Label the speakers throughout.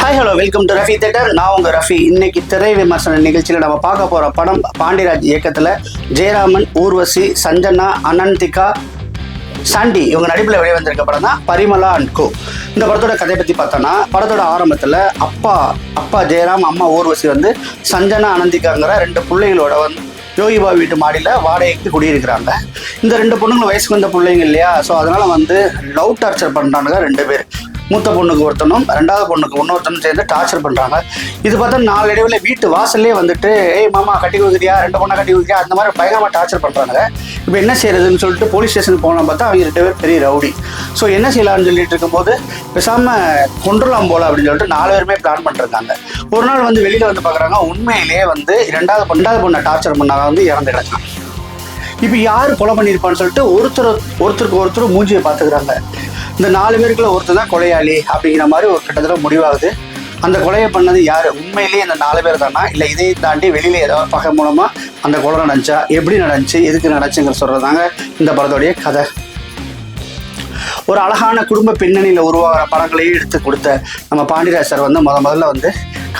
Speaker 1: Hi hello welcome to Rafi theatre. நான் உங்கள் ரஃபி. இன்னைக்கு திரை விமர்சன நிகழ்ச்சியில் நம்ம பார்க்க போகிற படம் பாண்டிராஜ் இயக்கத்தில் ஜெயராமன், ஊர்வசி, சஞ்சனா, அனந்திகா, சாண்டி இவங்க நடிப்பில் வெளிவந்திருக்க படம் தான் பரிமளா அண்ட் கோ. இந்த படத்தோட கதையை பற்றி பார்த்தோன்னா, படத்தோட ஆரம்பத்தில் அப்பா ஜெயராம், அம்மா ஊர்வசி வந்து சஞ்சனா, அனந்திகாங்கிற ரெண்டு பிள்ளைகளோட வந்து யோகிபா வீட்டு மாடியில் வாடகைக்கு குடியிருக்கிறாங்க. இந்த ரெண்டு பொண்ணுங்களும் வயசுக்கு வந்த பிள்ளைங்க இல்லையா, ஸோ அதனால் வந்து லவ் டார்ச்சர் பண்ணுறானுங்க ரெண்டு பேர். மூத்த பொண்ணுக்கு ஒருத்தனும் ரெண்டாவது பொண்ணுக்கு இன்னொருத்தனும் சேர்ந்து டார்ச்சர் பண்ணுறாங்க. இது பார்த்தா நாளடைவில் வீட்டு வாசல்லே வந்துட்டு ஏய் மாமா கட்டி கொடுக்குறியா, ரெண்டு பொண்ணை கட்டி கொடுக்குறியா, அந்த மாதிரி பயங்கரமாக டார்ச்சர் பண்ணுறாங்க. இப்போ என்ன செய்யறதுன்னு சொல்லிட்டு போலீஸ் ஸ்டேஷனுக்கு போனால் பார்த்தா அவங்க ரெண்டு பேர் பெரிய ரவுடி. ஸோ என்ன செய்யலாம்னு சொல்லிட்டு இருக்கும்போது பேசாமல் கொண்டுலாம் போல அப்படின்னு சொல்லிட்டு 4 பேருமே பிளான் பண்ணிருக்காங்க. ஒரு நாள் வந்து வெளியில் வந்து பார்க்குறாங்க, உண்மையிலேயே வந்து ரெண்டாவது பொண்ணை டார்ச்சர் பண்ணாங்க வந்து இறந்து கிடச்சான். இப்போ யார் கொலை பண்ணியிருப்பான்னு சொல்லிட்டு ஒருத்தருக்கு ஒருத்தர் மூஞ்சியை பார்த்துக்கிறாங்க. இந்த 4 பேருக்குள்ள ஒருத்தர் தான் கொலையாளி அப்படிங்கிற மாதிரி ஒரு கிட்டத்தட்ட முடிவாகுது. அந்த கொலையை பண்ணது யார், உண்மையிலேயே அந்த 4 பேர் தானா, இல்லை இதை தாண்டி வெளியில் ஏதாவது பகை மூலமாக அந்த கொலை நடந்துச்சா, எப்படி நடந்துச்சு, எதுக்கு நடந்துச்சுங்கிற சொல்கிறதாங்க இந்த படத்தோடைய கதை. ஒரு அழகான குடும்ப பின்னணியில் உருவாகிற படங்களையே எடுத்து கொடுத்த நம்ம பாண்டிராஜ் சார் வந்து முதல்ல வந்து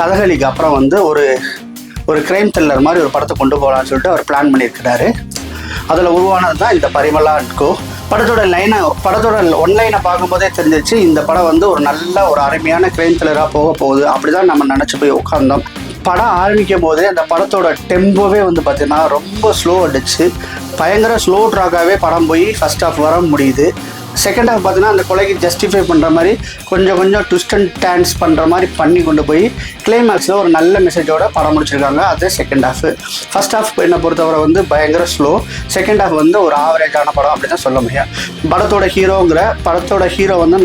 Speaker 1: கதகளிக்கு அப்புறம் வந்து ஒரு கிரைம் த்ரில்லர் மாதிரி ஒரு படத்தை கொண்டு போகலான்னு சொல்லிட்டு அவர் பிளான் பண்ணியிருக்கிறாரு. அதில் உருவானது தான் இந்த பரிமளா அண்ட் கோ. படத்தோட ஒன்லைனை பார்க்கும்போதே தெரிஞ்சிச்சு இந்த படம் வந்து ஒரு அருமையான கிரைம் த்ரில்லராக போக போகுது. அப்படி தான் நம்ம நினச்சி போய் உட்காந்தோம். படம் ஆரம்பிக்கும் போதே அந்த படத்தோட டெம்போவே வந்து பார்த்திங்கன்னா ரொம்ப ஸ்லோ அடிச்சு பயங்கர ஸ்லோ ட்ராக்காகவே படம் போய் ஃபர்ஸ்ட் ஹாஃப் வர முடியுது. செகண்ட் ஹாஃப் பார்த்தீங்கன்னா அந்த கொலைக்கு ஜஸ்டிஃபை பண்ணுற மாதிரி கொஞ்சம் ட்விஸ்ட் அண்ட் டர்ன்ஸ் பண்ணுற மாதிரி பண்ணி கொண்டு போய் கிளைமேக்ஸில் ஒரு நல்ல மெசேஜோட படம் முடிச்சிருக்காங்க. அது செகண்ட் ஹாஃப். ஃபர்ஸ்ட் ஹாஃப் என்னை பொறுத்தவரை வந்து பயங்கர ஸ்லோ, செகண்ட் ஹாஃப் வந்து ஒரு ஆவரேஜான படம் அப்படி தான் சொல்ல முடியும். படத்தோட ஹீரோ வந்து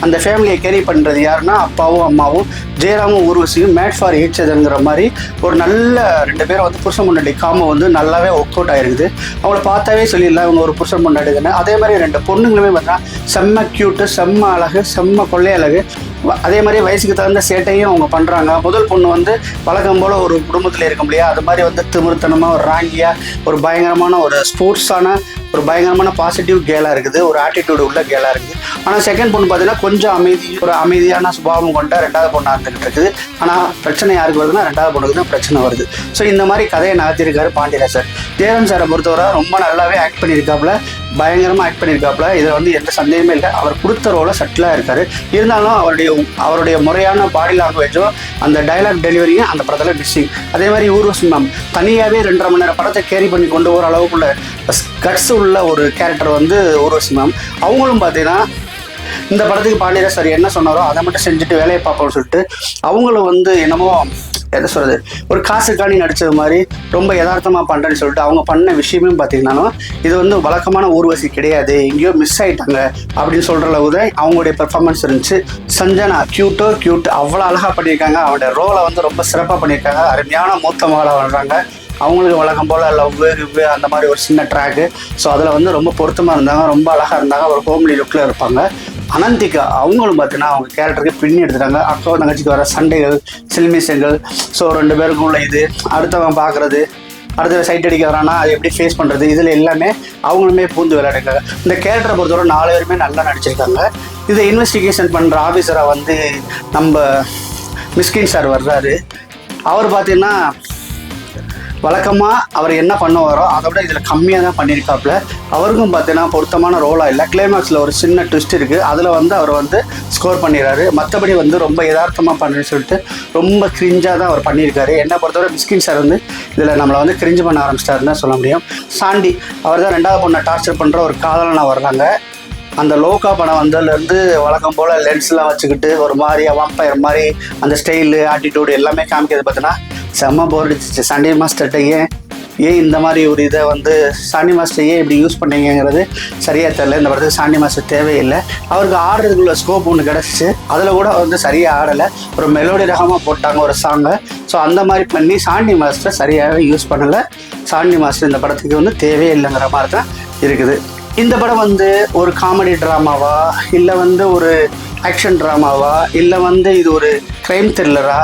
Speaker 1: அந்த ஃபேமிலியை கேரி பண்ணுறது யாருன்னா அப்பாவும் அம்மாவும் ஜெயராமும் ஊர்வசியும் மேட் ஃபார் ஈச் அதர்ங்கிற மாதிரி ஒரு நல்ல 2 பேரும் வந்து புருஷன் பொண்டாட்டி காமோ வந்து நல்லாவே ஒர்க் அவுட் ஆகிருக்குது. அவங்கள பார்த்தாவே சொல்லிடலாம் இவங்க ஒரு புருஷன் பொண்டாட்டின்னு. அதே மாதிரி 2 பொண்ணுங்களுமே பார்த்தீங்கன்னா செம்ம க்யூட்டு, செம்ம அழகு, செம்ம கொள்ளை அழகு. அதே மாதிரி வயசுக்கு தகுந்த சேட்டையும் அவங்க பண்ணுறாங்க. முதல் பொண்ணு வந்து வழக்கம் போல் ஒரு குடும்பத்தில் இருக்க முடியா, அது மாதிரி வந்து திமிர்த்தனமாக ஒரு ராங்கியாக ஒரு பயங்கரமான ஒரு ஸ்போர்ட்ஸான ஒரு பயங்கரமான பாசிட்டிவ் கேலாக இருக்குது, ஒரு ஆட்டிடியூடு உள்ள கேலாக இருக்குது. ஆனால் செகண்ட் பொண்ணு பார்த்தீங்கன்னா கொஞ்சம் அமைதியான சுபாவம் கொண்ட 2வது பொண்ணாக இருந்துகிட்டு இருக்குது. ஆனால் பிரச்சனை யாருக்கு வருதுன்னா 2வது பொண்ணுக்கு தான் பிரச்சனை வருது. ஸோ இந்த மாதிரி கதையை நகர்த்திருக்காரு பாண்டியராஜ் சார். ஜெயராம் சாரை பொறுத்தவரை ரொம்ப நல்லாவே ஆக்ட் பண்ணியிருக்காப்புல, பயங்கரமாக ஆக்ட் பண்ணியிருக்காப்புல. இதில் வந்து எந்த சந்தேகமே இல்லை. அவர் கொடுத்த ரோலை செட்டிலாக இருக்கார். இருந்தாலும் அவருடைய முறையான பாடி லாங்குவேஜும் அந்த டைலாக் டெலிவரியும் அந்த படத்தில் மிஸ்ஸிங். அதே மாதிரி ஊர்வசி மேம் தனியாகவே 2.5 மணி நேரம் படத்தை கேரி பண்ணி கொண்டு போகிற அளவுக்குள்ள கட்ஸ் உள்ள ஒரு கேரக்டர் வந்து ஊர்வசி மேம். அவங்களும் பார்த்தீங்கன்னா இந்த படத்துக்கு பாண்டியராஜ் சார் என்ன சொன்னாரோ அதை மட்டும் செஞ்சுட்டு வேலையை பார்ப்போம்னு சொல்லிட்டு அவங்களும் வந்து என்னமோ எதை சொல்கிறது ஒரு காசுக்காணி நடித்தது மாதிரி ரொம்ப யதார்த்தமாக பண்ணுறேன்னு சொல்லிட்டு அவங்க பண்ண விஷயமே பார்த்தீங்கன்னா இது வந்து வழக்கமான ஊர்வசி கிடையாது, எங்கேயோ மிஸ் ஆகிட்டாங்க அப்படின்னு சொல்கிற அளவு தான் அவங்களுடைய பெர்ஃபார்மன்ஸ் இருந்துச்சு. சஞ்சனா கியூட் அவ்வளோ அழகாக பண்ணியிருக்காங்க. அவங்களுடைய ரோலை வந்து ரொம்ப சிறப்பாக பண்ணியிருக்காங்க. அருமையான மூத்த மகளாக வர்றாங்க. அவங்களுக்கு வழக்கம் போல் லவ் அந்த மாதிரி ஒரு சின்ன ட்ராக்கு. ஸோ அதில் வந்து ரொம்ப பொருத்தமாக இருந்தாங்க, ரொம்ப அழகாக இருந்தாங்க, ஒரு ஹோம்லி லுக்கில் இருப்பாங்க. அனந்திகா அவங்களும் பார்த்தீங்கன்னா அவங்க கேரக்டருக்கு பின்னி எடுத்துட்டாங்க. அக்கா தங்கச்சிக்கு வர சண்டைகள், சில்மிசங்கள், ஸோ 2 பேருக்கும் உள்ள இது அடுத்தவன் பார்க்குறது, அடுத்த சைட் அடிக்க வரானா அது எப்படி ஃபேஸ் பண்ணுறது, இதில் எல்லாமே அவங்களுமே பூந்து விளையாடுறாங்க. இந்த கேரக்டரை பொறுத்தவரை 4 பேருமே நல்லா நடிச்சிருக்காங்க. இதை இன்வெஸ்டிகேஷன் பண்ணுற ஆஃபீஸராக வந்து நம்ம மிஸ்கின் சார் வர்றாரு. அவர் பார்த்தீங்கன்னா வழக்கமாக அவர் என்ன பண்ணுவாரோ அதை விட இதில் கம்மியாக தான் பண்ணியிருக்காப்புல. அவருக்கும் பார்த்தீங்கன்னா பொருத்தமான ரோலாக இல்லை. கிளைமேக்ஸில் ஒரு சின்ன ட்விஸ்ட் இருக்குது, அதில் வந்து அவர் வந்து ஸ்கோர் பண்ணிடுறாரு. மற்றபடி வந்து ரொம்ப யதார்த்தமாக பண்ணுன்னு சொல்லிட்டு ரொம்ப கிரிஞ்சாக தான் அவர் பண்ணியிருக்காரு. என்னை பொறுத்தவரை மிஸ்கின் சார் வந்து இதில் நம்மளை வந்து கிரிஞ்சு பண்ண ஆரம்பிச்சிட்டாருன்னு தான் சொல்ல முடியும். சாண்டி அவர் தான் 2வது பொண்ணை டார்ச்சர் பண்ணுற ஒரு காதலனாக வர்றாங்க. அந்த லோக்கா படம் வந்ததுலேருந்து வழக்கம் போல் லென்ஸ்லாம் வச்சுக்கிட்டு ஒரு மாதிரி வாம்பயர் மாதிரி அந்த ஸ்டைலு ஆட்டிடியூடு எல்லாமே காமிக்கிறது பார்த்தீங்கன்னா செம்ம போர் அடிச்சிச்சு. சாண்டி மாஸ்டர்கிட்ட ஏன் இந்த மாதிரி ஒரு இதை வந்து சாண்டி மாஸ்டர் ஏன் இப்படி யூஸ் பண்ணீங்கிறது சரியாக தெரியல. இந்த படத்துக்கு சாண்டி மாஸ்டர் தேவையில்லை. அவருக்கு ஆடுறதுக்குள்ள ஸ்கோப் ஒன்று கிடச்சிச்சு, அதில் கூட வந்து சரியாக ஆடலை. ஒரு மெலோடி ரகமாக போட்டாங்க ஒரு சாங்கை. ஸோ அந்த மாதிரி பண்ணி சாண்டி மாஸ்டர் சரியாகவே யூஸ் பண்ணலை. சாண்டி மாஸ்டர் இந்த படத்துக்கு வந்து தேவையே இல்லைங்கிற மாதிரி தான் இருக்குது. இந்த படம் வந்து ஒரு காமெடி ட்ராமாவா, இல்லை வந்து ஒரு ஆக்ஷன் ட்ராமாவா, இல்லை வந்து இது ஒரு க்ரைம் த்ரில்லரா,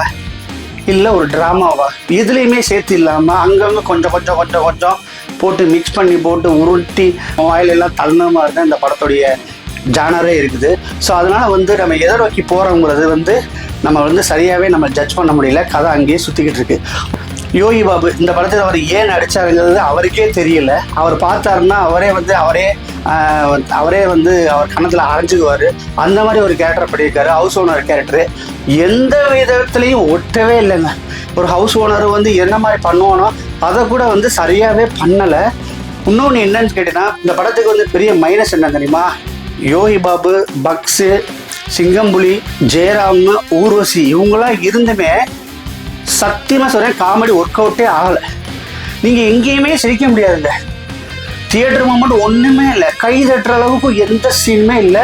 Speaker 1: இல்லை ஒரு ட்ராமாவா, இதுலேயுமே சேர்த்து இல்லாமல் அங்கங்கே கொஞ்சம் போட்டு மிக்ஸ் பண்ணி போட்டு உருட்டி வாயிலெல்லாம் தள்ளின மாதிரி தான் இந்த படத்துடைய ஜானரே இருக்குது. ஸோ அதனால் வந்து நம்ம எதை நோக்கி போகிறோங்கிறது வந்து நம்ம வந்து சரியாகவே நம்ம ஜட்ஜ் பண்ண முடியல. கதை அங்கேயே சுற்றிக்கிட்டு இருக்கு. யோகி பாபு இந்த படத்தில் அவர் ஏன் நடிச்சாருங்கிறது அவருக்கே தெரியல. அவர் பார்த்தாருன்னா அவரே வந்து அவர் கணத்தில் அரைஞ்சுக்குவார். அந்த மாதிரி ஒரு கேரக்டர் பண்ணியிருக்காரு. ஹவுஸ் ஓனர் கேரக்டரு எந்த விதத்துலையும் ஒட்டவே இல்லைங்க. ஒரு ஹவுஸ் ஓனர் வந்து என்ன மாதிரி பண்ணுவானோ அதை கூட வந்து சரியாகவே பண்ணலை. இன்னொன்று என்னன்னு கேட்டீங்கன்னா, இந்த படத்துக்கு வந்து பெரிய மைனஸ் என்ன தெரியுமா? யோகி பாபு, பக்ஸு, சிங்கம்புலி, ஜெயராம், ஊர்வசி இவங்களாம் இருந்துமே சத்தியமாக சொல்கிறேன், காமெடி ஒர்க் அவுட்டே ஆகலை. நீங்கள் எங்கேயுமே சிரிக்க முடியாதுங்க. தியேட்டர் மூமெண்ட் ஒன்றுமே இல்லை. கை தட்டுற அளவுக்கு எந்த சீனுமே இல்லை.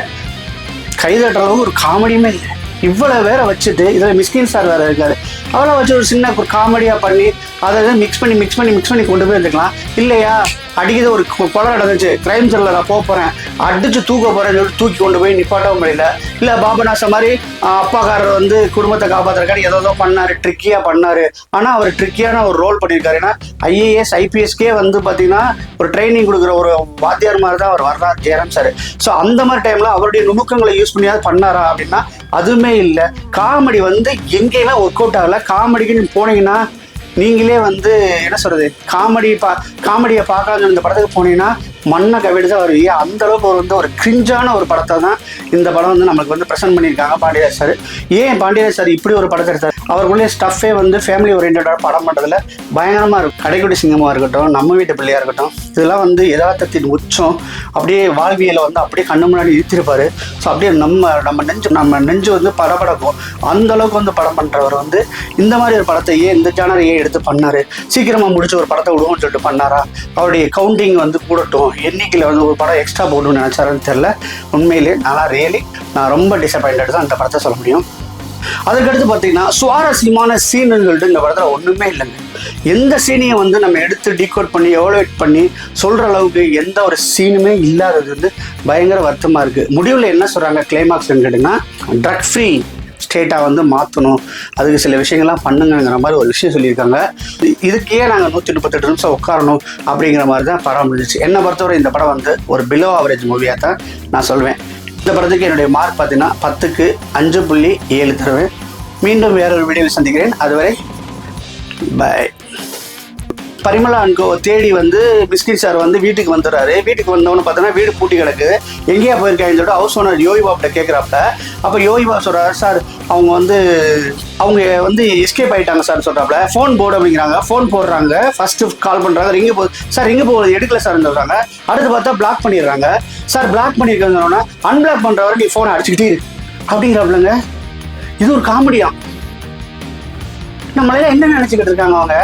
Speaker 1: கை தட்டுற அளவுக்கு ஒரு காமெடியுமே இல்லை. இவ்வளோ வேற வச்சுட்டு இதில் மிஸ்கின் சார் வேறு இருக்காரு. அவ்வளோ வச்சு ஒரு சின்ன ஒரு காமெடியாக பண்ணி அதை மிக்ஸ் பண்ணி கொண்டு போய் வந்துக்கலாம். இல்லையா, அடிக்கிறது ஒரு கொலை நடந்துச்சு, கிரைம் த்ரில்லர் நான் போகிறேன், அடிச்சு தூக்க போகிறேன்னு சொல்லிட்டு தூக்கி கொண்டு போய் நிப்பாட்டவும் முடியல. இல்லை பாபநாசம் மாதிரி அப்பாக்காரர் வந்து குடும்பத்தை காப்பாற்றுறக்காரு ஏதோ பண்ணார், ட்ரிக்கியாக பண்ணார். ஆனால் அவர் ட்ரிக்கியான ஒரு ரோல் பண்ணியிருக்காரு. ஏன்னா ஐஏஎஸ் ஐபிஎஸ்கே வந்து பார்த்தீங்கன்னா ஒரு ட்ரைனிங் கொடுக்குற ஒரு வாத்தியார் மாதிரி தான் அவர் வர்றார் ஜெயராம் சார். ஸோ அந்த மாதிரி டைமில் அவருடைய நுணுக்கங்களை யூஸ் பண்ணியாவது பண்ணாரா அப்படின்னா அதுவுமே இல்லை. காமெடி வந்து எங்கேயுமே ஒர்க் அவுட் ஆகலை. காமெடிக்கு நீங்கள் போனீங்கன்னா நீங்களே வந்து என்ன சொல்கிறது, காமெடியை பார்க்காத இந்த படத்துக்கு போனீங்கன்னா மண்ணை கவிடு தான் வருவீங்க. அந்தளவுக்கு வந்து ஒரு கிரிஞ்சான ஒரு படத்தை தான் இந்த படம் வந்து நம்மளுக்கு வந்து ப்ரெசென்ட் பண்ணியிருக்காங்க பாண்டியராஜ் சார். ஏன் பாண்டியராஜ் சார் இப்படி ஒரு படத்தை எடுத்தார்? அவருக்குள்ளே ஸ்டஃபே வந்து ஃபேமிலி ஓரியன்டாக படம் பண்ணுறதுல பயங்கரமாக இருக்கும். கடைக்குடி சிங்கமாக இருக்கட்டும், நம்ம வீட்டு பிள்ளையாக இருக்கட்டும், இதெல்லாம் வந்து யதார்த்தத்தின் உச்சம். அப்படியே வாழ்வியலை வந்து அப்படியே கண்ணு முன்னாடி இழுத்திருப்பார். ஸோ அப்படியே நம்ம நெஞ்சு வந்து படபடக்கும். அந்தளவுக்கு வந்து படம் பண்ணுறவர் வந்து இந்த மாதிரி ஒரு படத்தை இந்த ஜானர் எடுத்து பண்ணார். சீக்கிரமாக முடிச்சு ஒரு படத்தை விடுவோம்னு சொல்லிட்டு பண்ணாரா? அவருடைய கவுண்டிங் வந்து கூடட்டும், எண்ணிக்கையில் வந்து ஒரு படம் எக்ஸ்ட்ரா போடணும்னு நினச்சாருன்னு தெரில. உண்மையிலே நான் ரொம்ப டிசப்பாயிண்டட் தான் இந்த படத்தை சொல்ல முடியும். அதுக்கடுத்து பார்த்தீங்கன்னா சுவாரஸ்யமான சீனுன்னு சொல்லிட்டு இந்த படத்தில் ஒன்றுமே இல்லைங்க. எந்த சீனையும் வந்து நம்ம எடுத்து டீகோட் பண்ணி எவாலுவேட் பண்ணி சொல்கிற அளவுக்கு எந்த ஒரு சீனுமே இல்லாதது வந்து பயங்கர வருத்தமாக இருக்குது. முடிவில் என்ன சொல்கிறாங்க கிளைமாக்ஸ்ன்னு கேட்டிங்கன்னா, ட்ரக் ஃப்ரீ ஸ்டேட்டாக வந்து மாற்றணும், அதுக்கு சில விஷயங்கள்லாம் பண்ணுங்கிற மாதிரி ஒரு விஷயம் சொல்லியிருக்காங்க. இதுக்கே நாங்கள் 138 நிமிஷம் உட்காரணும் அப்படிங்கிற மாதிரி தான் படம் முடிஞ்சிச்சு. என்னை பொறுத்தவரை இந்த படம் வந்து ஒரு பிலோ ஆவரேஜ் மூவியாக தான் நான் சொல்வேன். இந்த படத்துக்கு என்னுடைய மார்க் பார்த்தீங்கன்னா 10க்கு 5.7 தருவேன். மீண்டும் வேறொரு வீடியோவில் சந்திக்கிறேன். அதுவரை பாய். பரிமளா அன்கோ தேடி வந்து மிஸ்கின் சார் வந்து வீட்டுக்கு வந்துடுறாரு. வீட்டுக்கு வந்தவொன்னு பார்த்தோன்னா வீடு பூட்டி கிடக்கு. எங்கேயா போயிருக்காங்கன்னு சொல்லிட்டு ஹவுஸ் ஓனர் யோகி பாப்கிட்ட கேட்குறாப்ல. அப்போ யோகி பாப் சொல்கிறார், சார் அவங்க வந்து எஸ்கேப் ஆகிட்டாங்க சார் சொல்கிறாப்ல. ஃபோன் போர்டு அப்படிங்கிறாங்க. ஃபோன் போடுறாங்க. ஃபஸ்ட்டு கால் பண்ணுறாங்க, ரிங்கு போகுது எடுக்கல சார்ன்னு சொல்கிறாங்க. அடுத்து பார்த்தா பிளாக் பண்ணிடுறாங்க. சார் பிளாக் பண்ணியிருக்காங்கன்னா அன்பிளாக் பண்ணுறவரை நீ ஃபோனை அடிச்சுக்கிட்டே இரு அப்படிங்கிறாப்லங்க. இது ஒரு காமெடியா? நம்மளால என்ன நினச்சிக்கிட்டு இருக்காங்க அவங்க?